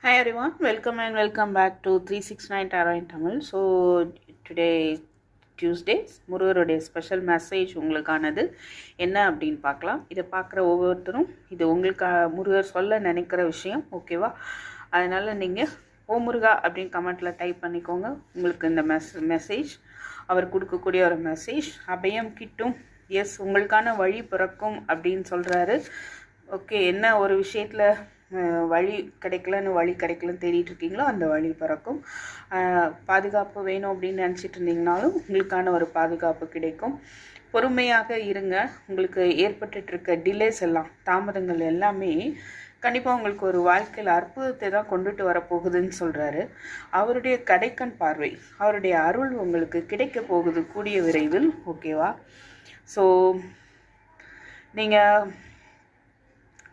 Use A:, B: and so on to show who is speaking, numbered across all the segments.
A: Hi everyone, welcome and welcome back to 369 Tarot in Tamil. So today Tuesday, முருகருடைய special message உங்களுக்கானது என்ன அப்படின்னு பார்க்கலாம். இதை பார்க்குற ஒவ்வொருத்தரும் இது உங்களுக்கு முருகர் சொல்ல நினைக்கிற விஷயம், ஓகேவா? அதனால் நீங்கள் ஓ முருகா அப்படின்னு கமெண்ட்டில் டைப் பண்ணிக்கோங்க. உங்களுக்கு இந்த மெசேஜ் அவர் கொடுக்கக்கூடிய ஒரு மெசேஜ். அபயம் கிட்டும், எஸ் உங்களுக்கான வழி பிறக்கும் அப்படின்னு சொல்கிறாரு. ஓகே, என்ன ஒரு விஷயத்தில் வழி கிடைக்கலன்னு தேடிட்டு இருக்கீங்களோ அந்த வழி பிறக்கும். பாதுகாப்பு வேணும் அப்படின்னு நினச்சிட்டு இருந்தீங்கனாலும் உங்களுக்கான ஒரு பாதுகாப்பு கிடைக்கும். பொறுமையாக இருங்க. உங்களுக்கு ஏற்பட்டுருக்க டிலேஸ் எல்லாம், தாமதங்கள் எல்லாமே கண்டிப்பாக உங்களுக்கு ஒரு வாழ்க்கையில் அற்புதத்தை தான் கொண்டுட்டு வரப்போகுதுன்னு சொல்கிறாரு. அவருடைய கடைக்கண் பார்வை, அவருடைய அருள் உங்களுக்கு கிடைக்க போகுது கூடிய விரைவில், ஓகேவா? ஸோ நீங்கள்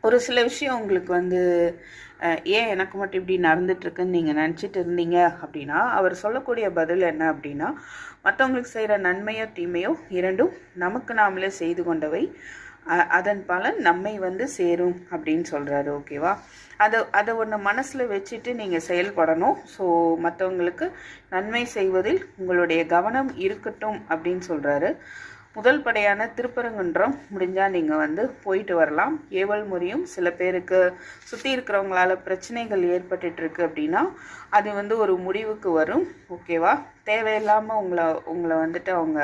A: ஒரு சில விஷயம் உங்களுக்கு ஏன் எனக்கு மட்டும் இப்படி நடந்துட்டுருக்குன்னு நீங்கள் நினச்சிட்டு இருந்தீங்க அப்படின்னா, அவர் சொல்லக்கூடிய பதில் என்ன அப்படின்னா, மற்றவங்களுக்கு செய்கிற நன்மையோ தீமையோ இரண்டும் நமக்கு நாமளே செய்து கொண்டவை, அதன் பலன் நம்மை சேரும் அப்படின்னு சொல்கிறாரு, ஓகேவா? அதை ஒன்று மனசில் வச்சுட்டு நீங்கள் செயல்படணும். ஸோ மற்றவங்களுக்கு நன்மை செய்வதில் உங்களுடைய கவனம் இருக்கட்டும் அப்படின்னு சொல்கிறாரு. முதல் படையான திருப்பரங்குன்றம் முடிஞ்சால் நீங்கள் போயிட்டு வரலாம். ஏவல் முறையும் சில பேருக்கு சுற்றி இருக்கிறவங்களால பிரச்சனைகள் ஏற்பட்டுருக்கு அப்படின்னா அது ஒரு முடிவுக்கு வரும், ஓகேவா? தேவையில்லாமல் உங்களை அவங்க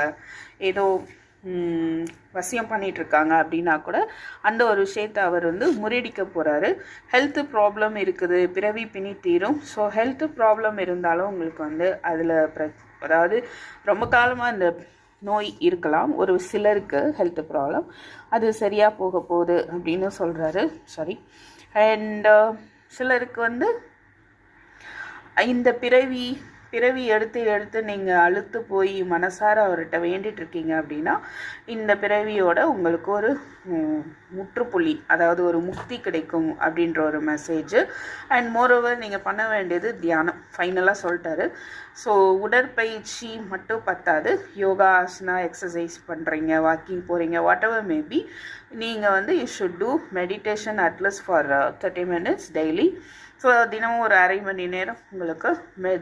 A: ஏதோ வசியம் பண்ணிகிட்ருக்காங்க அப்படின்னா கூட அந்த ஒரு விஷயத்தை அவர் முறியடிக்க போகிறாரு. ஹெல்த்து ப்ராப்ளம் இருக்குது, பிறவி பிணி தீரும். ஸோ ஹெல்த்து ப்ராப்ளம் இருந்தாலும் உங்களுக்கு அதில் அதாவது ரொம்ப காலமாக இந்த நோய் இருக்கலாம், ஒரு சிலருக்கு ஹெல்த் ப்ராப்ளம், அது சரியாக போக போகுது அப்படின்னு சொல்கிறாரு. சாரி. அண்ட் சிலருக்கு இந்த பிறவி எடுத்து நீங்கள் அழுத்து போய் மனசார அவர்கிட்ட வேண்டிட்டு இருக்கீங்க அப்படின்னா இந்த பிறவியோட உங்களுக்கு ஒரு முற்றுப்புள்ளி, அதாவது ஒரு முக்தி கிடைக்கும் அப்படின்ற ஒரு மெசேஜ். அண்ட் மோரோவர் நீங்கள் பண்ண வேண்டியது தியானம், ஃபைனலாக சொல்லிட்டாரு. ஸோ உடற்பயிற்சி மட்டும் பத்தாது, யோகா ஆசனா எக்ஸசைஸ் பண்ணுறீங்க, வாக்கிங் போகிறீங்க, வாட் எவர் மேபி, நீங்கள் you should do meditation at least for 30 minutes daily. So தினமும் ஒரு அரை மணி நேரம் உங்களுக்கு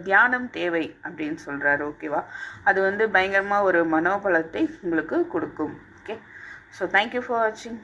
A: தியானம் தேவை அப்படின்னு சொல்கிறாரு, ஓகேவா? அது பயங்கரமாக ஒரு மனோபலத்தை உங்களுக்கு கொடுக்கும். ஓகே, ஸோ தேங்க்யூ ஃபார் வாட்சிங்.